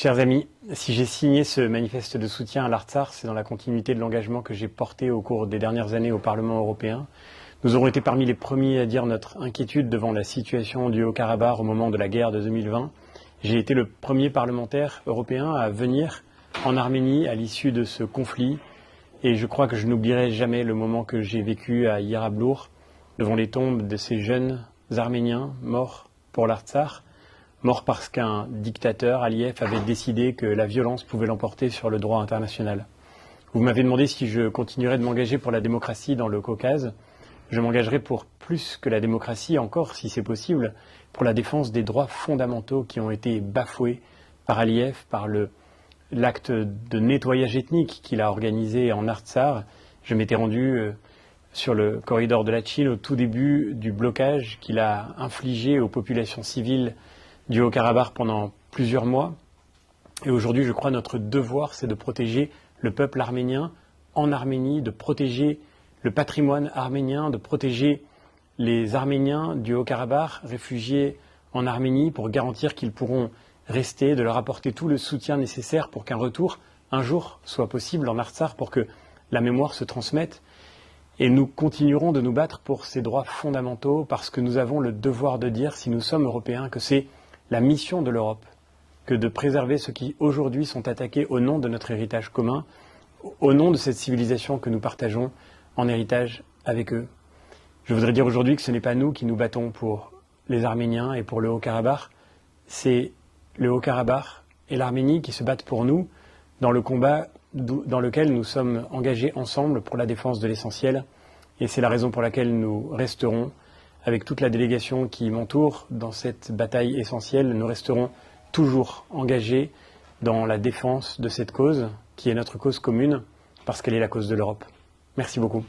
Chers amis, si j'ai signé ce manifeste de soutien à l'Artsakh, c'est dans la continuité de l'engagement que j'ai porté au cours des dernières années au Parlement européen. Nous aurons été parmi les premiers à dire notre inquiétude devant la situation du Haut-Karabakh au moment de la guerre de 2020. J'ai été le premier parlementaire européen à venir en Arménie à l'issue de ce conflit et je crois que je n'oublierai jamais le moment que j'ai vécu à Yarablour devant les tombes de ces jeunes Arméniens morts pour l'Artsakh, morts parce qu'un dictateur, Aliyev, avait décidé que la violence pouvait l'emporter sur le droit international. Vous m'avez demandé si je continuerais de m'engager pour la démocratie dans le Caucase. Je m'engagerai pour plus que la démocratie, encore si c'est possible, pour la défense des droits fondamentaux qui ont été bafoués par Aliyev, par l'acte de nettoyage ethnique qu'il a organisé en Artsakh. Je m'étais rendu sur le corridor de Latchine au tout début du blocage qu'il a infligé aux populations civiles du Haut-Karabakh pendant plusieurs mois. Et aujourd'hui, je crois notre devoir, c'est de protéger le peuple arménien en Arménie, de protéger le patrimoine arménien, de protéger les Arméniens du Haut-Karabakh réfugiés en Arménie pour garantir qu'ils pourront rester, de leur apporter tout le soutien nécessaire pour qu'un retour, un jour, soit possible en Artsakh, pour que la mémoire se transmette. Et nous continuerons de nous battre pour ces droits fondamentaux parce que nous avons le devoir de dire, si nous sommes européens, que c'est la mission de l'Europe que de préserver ceux qui aujourd'hui sont attaqués au nom de notre héritage commun, au nom de cette civilisation que nous partageons en héritage avec eux. Je voudrais dire aujourd'hui que ce n'est pas nous qui nous battons pour les Arméniens et pour le Haut-Karabakh, c'est le Haut-Karabakh et l'Arménie qui se battent pour nous dans le combat dans lequel nous sommes engagés ensemble pour la défense de l'essentiel. Et c'est la raison pour laquelle nous resterons, avec toute la délégation qui m'entoure dans cette bataille essentielle, nous resterons toujours engagés dans la défense de cette cause, qui est notre cause commune, parce qu'elle est la cause de l'Europe. Merci beaucoup.